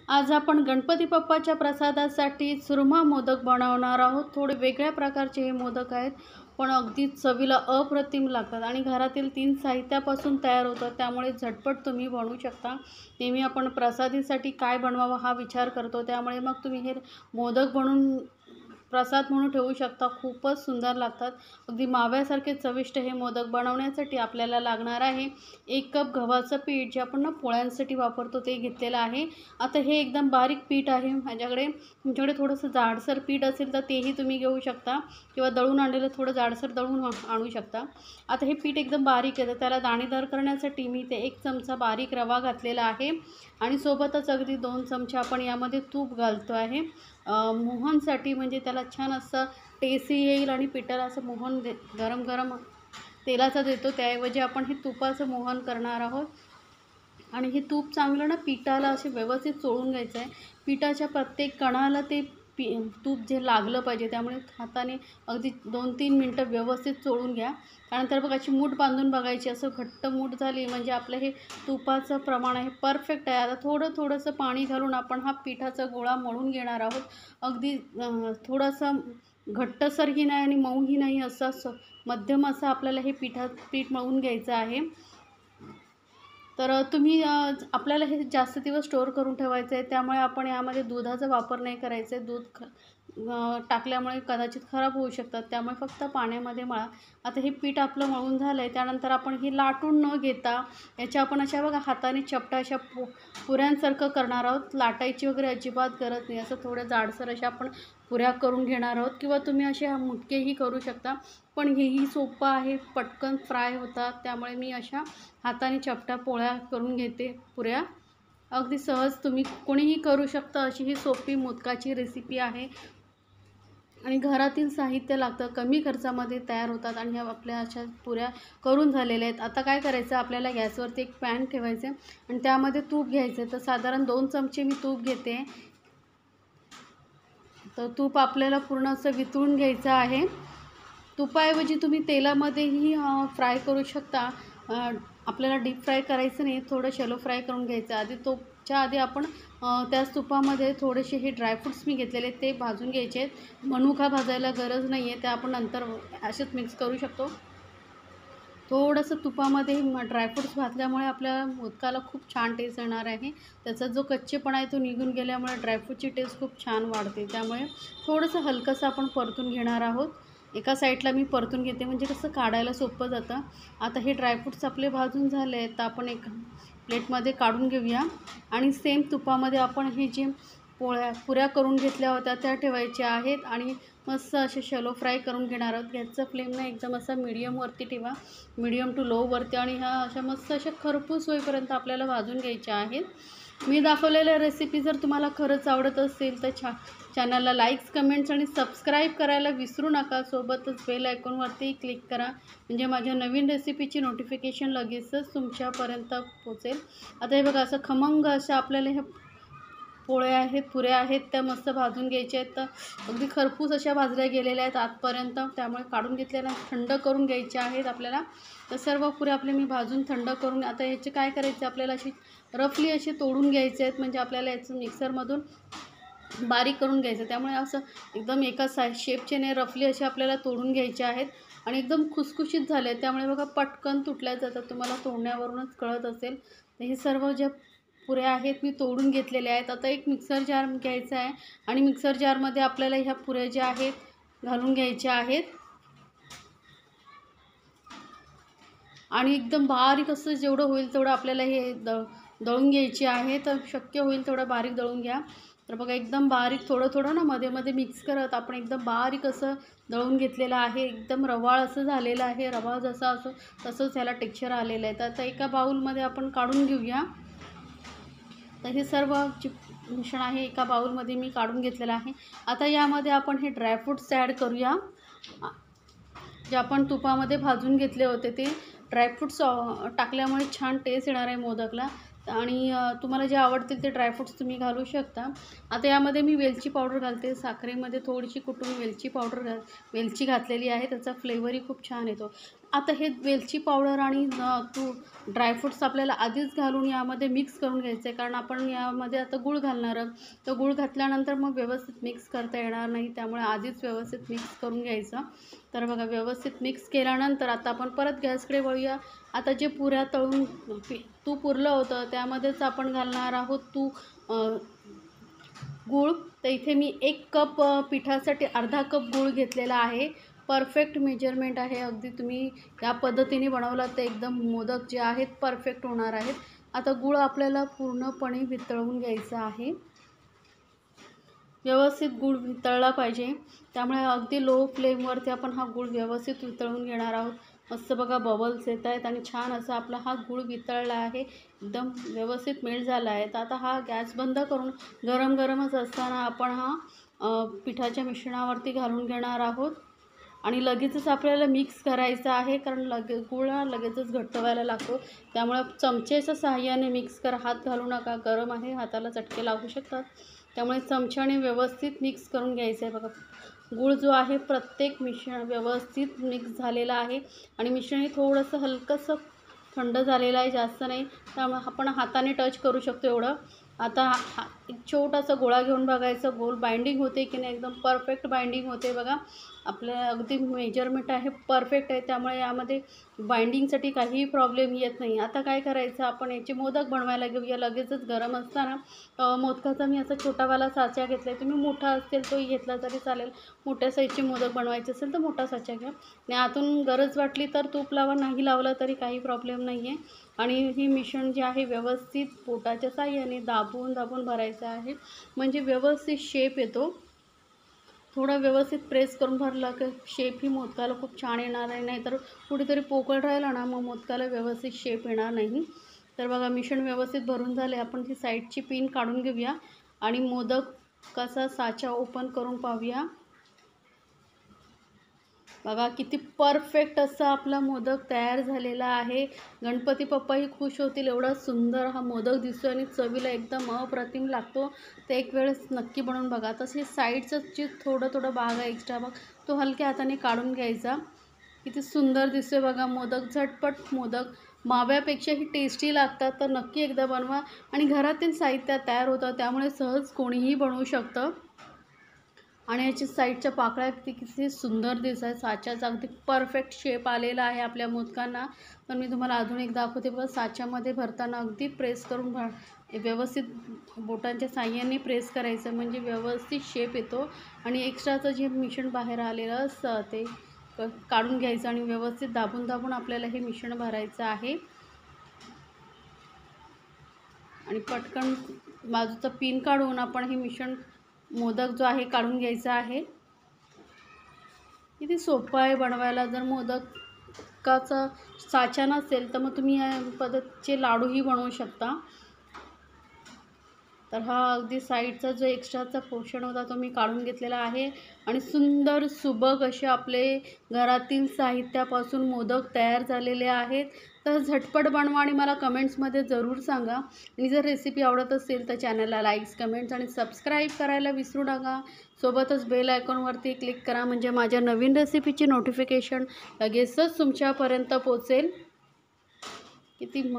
आज आपण गणपती बाप्पाच्या प्रसादासाठी चुरमा मोदक बनवणार आहोत। थोडे वेगळ्या प्रकारचे हे मोदक आहेत, पण अगदी चवीला अप्रतिम लागतात आणि घरातील 3 साहित्यापासून तयार होतात, त्यामुळे झटपट तुम्ही बनवू शकता। नेहमी आपण प्रसादीसाठी काय बनवावं हा विचार करतो, त्यामुळे मग तुम्ही हे मोदक बनवून प्रसाद म्हणून ठेवू शकता। खूपच सुंदर लागतात, अगदी माव्यासारखे चविष्ट हे मोदक बनवण्यासाठी आपल्याला लागणार आहे 1 कप गव्हाचं पीठ, जे आपण पोळ्यांसाठी वापरतो ते घेतलेलं आहे। आता हे एकदम बारीक पीठ आहे माझ्याकडे। तुमच्याकडे थोडंसं जाडसर पीठ असेल तर तेही तुम्ही घेऊ शकता, किंवा दळून आणलेलं थोडं जाडसर दळून आणू शकता। आता हे पीठ एकदम बारीक आहे, तर त्याला दाणेदार करण्यासाठी मी ते 1 चमचा बारीक रवा घातलेला आहे आणि सोबतच अगदी 2 चमचे आपण यामध्ये तूप घालतो आहे मोहनसाठी, म्हणजे त्याला छान असं टेस्ट येईल आणि पिठाला असं मोहन गरम गरम तेलाचा देतो, त्याऐवजी आपण हे तुपाचं मोहन करणार आहोत। आणि हे तूप चांगलं पिठाला असे व्यवस्थित चोळून घ्यायचं आहे। पिठाच्या प्रत्येक कणाला ते तूप जे लागलं पाहिजे, त्यामुळे हाताने अगदी 2-3 मिनटं व्यवस्थित चोळून घ्या। त्यानंतर बघा अशी मूठ बांधून बघायची, असं घट्ट मूठ झाली म्हणजे आपलं हे तुपाचं प्रमाण आहे परफेक्ट आहे। आता थोडंसं पाणी घालून आपण हा पिठाचा गोळा मळून घेणार आहोत। अगदी थोडंसं घट्टसरही नाही आणि मऊही नाही, असं मध्यम असं आपल्याला हे पीठ मळून घ्यायचं आहे। तर तुम्ही आपल्याला हे जास्त दिवस स्टोअर करून ठेवायचं आहे, त्यामुळे आपण यामध्ये दुधाचा वापर नाही करायचा आहे। दूध टाकल्यामुळे कदाचित खराब होऊ शकतात, त्यामुळे फक्त पाण्यामध्ये मळा। आता हे पीठ आपलं मळून झालं आहे, त्यानंतर आपण हे लाटून न घेता याच्या आपण अशा बघा हाताने चपटा अशा पुऱ्यांसारखं करणार आहोत। लाटायची वगैरे अजिबात गरज नाही, असं थोडं जाडसर अशा आपण पुऱ्या करून घेणार आहोत, किंवा तुम्ही असे मुटकेही करू शकता। पण हेही सोपं आहे, पटकन फ्राय होतात, त्यामुळे मी अशा हाताने चपटा पोळ्या करून घेते पुऱ्या। अगदी सहज तुम्ही कोणीही करू शकता, अशी ही सोपी मोदकाची रेसिपी आहे आणि घरातील साहित्य लागतं, कमी खर्चामध्ये तयार होतात आणि ह्या आपल्या अशा पुऱ्या करून झालेल्या आहेत। आता काय करायचं, आपल्याला गॅसवरती एक पॅन ठेवायचं आणि त्यामध्ये तूप घ्यायचं। तर साधारण 2 चमचे मी तूप घेते। तर तूप आपल्याला पूर्ण असं वितळून घ्यायचं आहे। तुपाऐवजी तुम्ही तेलामध्येही फ्राय करू शकता। आपल्याला डीप फ्राय करायचं नाही, थोडं शॅलो फ्राय करून घ्यायचं। आधी आपण त्याच तुपामध्ये थोडेसे हे ड्रायफ्रूट्स मी घेतलेले ते भाजून घ्यायचे आहेत। मनुका भाजायला गरज नाही आहे, ते आपण नंतर असेच मिक्स करू शकतो। थोडंसं तुपामध्ये ड्रायफ्रूट्स भाजल्यामुळे आपल्या मोदकाला खूप छान टेस्ट येणार आहे। त्याचा जो कच्चेपणा आहे तो निघून गेल्यामुळे ड्रायफ्रूटची टेस्ट खूप छान वाढते, त्यामुळे थोडंसं हलकंसं आपण परतून घेणार आहोत। एका साईडला मी परतून घेते, म्हणजे कसं काढायला सोपं जातं। आता हे ड्रायफ्रूट्स आपले भाजून झाले आहेत, तर आपण एक प्लेटमध्ये काढून घेऊया आणि सेम तुपामध्ये आपण हे जे पुऱ्या करून घेतल्या होत्या त्या ठेवायच्या आहेत आणि मस्त असे शॅलो फ्राय करून घेणार आहोत। गॅसचा फ्लेमना एकदम असा मीडियमवरती ठेवा, मीडियम टू लोवरती, आणि ह्या अशा मस्त अशा खरपूस होईपर्यंत आपल्याला भाजून घ्यायच्या आहेत। मी दाखवलेल्या रेसिपी जर तुम्हाला खरंच आवडत असेल तर चॅनलला लाईक्स, कमेंट्स आणि सबस्क्राईब करायला विसरू नका। सोबतच बेल आयकॉनवरती क्लिक करा, म्हणजे माझ्या नवीन रेसिपीची नोटिफिकेशन लगेचच तुमच्यापर्यंत पोहोचेल। आता हे बघा असं खमंग अशा आपल्याला ह्या पुऱ्या आहेत त्या मस्त भाजून घ्यायच्या आहेत। तर अगदी खरपूस अशा भाजल्या गेलेल्या आहेत आतपर्यंत, त्यामुळे काढून घेतल्यानंतर थंड करून घ्यायच्या आहेत आपल्याला। तर सर्व पुऱ्या आपल्या मी भाजून थंड करून, आता ह्याचे काय करायचं, आपल्याला अशी रफली असे तोडून घ्यायचे आहेत, म्हणजे आपल्याला याचं मिक्सरमधून बारीक करून घ्यायचं। त्यामुळे असं एकदम एका शेपचे नाही, रफली असे आपल्याला तोडून घ्यायचे आहेत आणि एकदम खुसखुशीत झाले आहेत, त्यामुळे बघा पटकन तुटल्या जातात, तुम्हाला तोडण्यावरूनच कळत असेल। तर हे सर्व ज्या पुऱ्या आहेत मी तोडून घेतलेल्या आहेत। आता एक मिक्सर जार घ्यायचा आहे आणि मिक्सर जारमध्ये आपल्याला ह्या पुऱ्या ज्या आहेत घालून घ्यायच्या आहेत आणि एकदम बारीक असं जेवढं होईल तेवढं आपल्याला हे दळून घ्यायची आहे। तर शक्य होईल तेवढं बारीक दळून घ्या। तर बघा एकदम बारीक थोडं मध्ये मध्ये मिक्स करत आपण एकदम बारीक असं दळून घेतलेलं आहे। एकदम रवाळ असं झालेलं आहे, रवा जसा असो तसंच ह्याला टेक्स्चर आलेलं आहे। तर आता एका बाउलमध्ये आपण काढून घेऊया। तर हे सर्व जे मिश्रण आहे एका बाउलमध्ये मी काढून घेतलेलं आहे। आता यामध्ये आपण हे ड्रायफ्रूट्स ॲड करूया, जे आपण तुपामध्ये भाजून घेतले होते। ते ड्रायफ्रूट्स टाकल्यामुळे छान टेस्ट येणार आहे मोदकला, आणि तुम्हाला जे आवडतील ते ड्रायफ्रूट्स तुम्ही घालू शकता। आता यामध्ये मी वेलची पावडर घालते, साखरेमध्ये थोडीशी कुटून वेलची घातलेली आहे, त्याचा फ्लेवरही खूप छान येतो। आता हे वेलची पावडर आणि तू ड्रायफ्रूट्स आपल्याला आधीच घालून यामध्ये मिक्स करून घ्यायचं आहे, कारण आपण यामध्ये आता गूळ घालणार आहोत. तर गूळ घातल्यानंतर मग व्यवस्थित मिक्स करता येणार नाही, त्यामुळे आधीच व्यवस्थित मिक्स करून घ्यायचं. तर बघा व्यवस्थित मिक्स केल्यानंतर आता आपण परत गॅसकडे वळूया. आता जे पुऱ्या तळून तूप उरलं होतं त्यामध्येच आपण घालणार आहोत गूळ. तर इथे मी 1 कप पिठासाठी अर्धा कप गूळ घेतलेला आहे. परफेक्ट मेजरमेंट आहे. अगदी तुम्ही या पद्धतीने बनवलात तर एकदम मोदक जे आहेत परफेक्ट होणार आहेत. आता गूळ आपल्याला पूर्णपणे वितळवून घ्यायचा आहे. व्यवस्थित गूळ वितळला पाहिजे, त्यामुळे अगदी लो फ्लेमवरती आपण हा गूळ व्यवस्थित वितळून घेणार आहोत. मस्त बघा बबल्स येत आहेत आणि छान असा आपला हा गूळ वितळला आहे, एकदम व्यवस्थित मेल्ट झाला आहे. तर आता हा गॅस बंद करून गरम गरमच असताना आपण हा पिठाच्या मिश्रणावरती घालून घेणार आहोत आणि लगेचच आपल्याला मिक्स करायचं आहे, कारण गूळ हा लगेचच घट्ट व्हायला लागतो. त्यामुळे चमचेच्या सहाय्याने मिक्स करा, हात घालू नका. गरम आहे, हाताला चटके लागू शकतात, त्यामुळे चमच्याने व्यवस्थित मिक्स करून घ्यायचं आहे. बघा गूळ जो आहे प्रत्येक मिश्रण व्यवस्थित मिक्स झालेलं आहे आणि मिश्रण थोडंसं हलकंसं थंड झालेलं आहे, जास्त नाही. त्यामुळे आपण हाताने टच करू शकतो एवढं. आता एक छोटासा गोळा घेऊन बघायचं गोल बाइंडिंग होते की नाही. एकदम परफेक्ट बाइंडिंग होते बघा. आपल्या अगदी मेजरमेंट आहे परफेक्ट आहे, त्यामुळे यामध्ये बाइंडिंगसाठी काहीही प्रॉब्लेम येत नाही. आता काय करायचं, आपण याचे मोदक बनवायला घेऊया. लगेचच गरम असताना मोदकाचा मी असा छोटावाला साचा घेतला आहे. तुम्ही मोठा असेल तोही घेतला तरी चालेल. मोठ्या साईजचे मोदक बनवायचे असेल तर मोठा साचा घ्या आणि आतून गरज वाटली तर तूप लावा, नाही लावलं तरी काही प्रॉब्लेम नाही आहे. आणि हे मिश्रण जे आहे व्यवस्थित बोटाच्या साहाय्याने दाबून दाबून भरायचं आहे, म्हणजे व्यवस्थित शेप येतो. थोडं व्यवस्थित प्रेस करून भरलं की शेप ही मोदकाला खूप छान येणार आहे. नाहीतर कुठेतरी पोकळ राहिला ना मग मोदकाला व्यवस्थित शेप येणार नाही. तर बघा मिश्रण व्यवस्थित भरून झाले. आपण ही साईडची पिन काढून घेऊया आणि मोदकाचा साचा ओपन करून पाहूया. बघा किती परफेक्ट असा आपला मोदक तयार झालेला आहे. गणपती बाप्पाही खुश होतील, एवढा सुंदर हा मोदक दिसतो आणि चवीला एकदम अप्रतिम लागतो. तर एक वेळेस नक्की बनवून बघा. तसे साईडचं जे थोडं भाग आहे एक्स्ट्रा भाग तो हलक्या हाताने काढून घ्यायचा. किती सुंदर दिसतोय बघा मोदक. झटपट मोदक माव्यापेक्षाही टेस्टी लागतात. तर नक्की एकदा बनवा आणि घरातील साहित्य तयार होतं, त्यामुळे सहज कोणीही बनवू शकतं. आणि याची साईडच्या पाकळ्या किती सुंदर दिसत आहे. साच्याचा अगदी परफेक्ट शेप आलेला आहे आपल्या मोदकांना. तर मी तुम्हाला अजून एक दाखवते बघा. साच्यामध्ये भरताना अगदी प्रेस करून व्यवस्थित बोटांच्या साहाय्याने प्रेस करायचं, म्हणजे व्यवस्थित शेप येतो आणि एक्स्ट्राचं जे मिश्रण बाहेर आलेलं असतं ते काढून घ्यायचं आणि व्यवस्थित दाबून दाबून आपल्याला हे मिश्रण भरायचं आहे. आणि पटकन बाजूचं पिन काढून आपण हे मिश्रण मोदक जो आहे काढून घ्यायचा आहे. किती सोपं आहे बनवायला. जर मोदकाचा साचा नसेल तर मग तुम्ही या पद्धतीचे लाडूही बनवू शकता. तर हा अगदी साईडचा जो एक्स्ट्राचा पोर्शन होता तो मी काढून घेतलेला आहे आणि सुंदर सुबक असे आपले घरातील साहित्यापासून मोदक तयार झालेले आहेत. तर झटपट बनवा आणि मला कमेंट्समध्ये जरूर सांगा. आणि जर रेसिपी आवडत असेल तर चॅनलला लाईक्स, कमेंट्स आणि सबस्क्राईब करायला विसरू नका. सोबतच बेल आयकॉनवरती क्लिक करा, म्हणजे माझ्या नवीन रेसिपीची नोटिफिकेशन लगेचच तुमच्यापर्यंत पोहोचेल. किती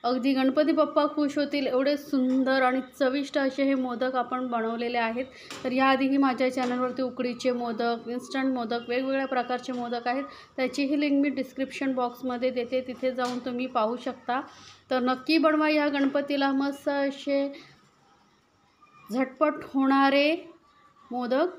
अगदी गणपती बाप्पा खुश होतील एवढे सुंदर आणि चविष्ट असे हे मोदक आपण बनवलेले आहेत. तर याआधीही माझ्या चॅनलवरती उकडीचे मोदक, इन्स्टंट मोदक, वेगवेगळ्या प्रकारचे मोदक आहेत. त्याचीही लिंक मी डिस्क्रिप्शन बॉक्समध्ये देते, तिथे जाऊन तुम्ही पाहू शकता. तर नक्की बनवा या गणपतीला मस्त असे झटपट होणारे मोदक.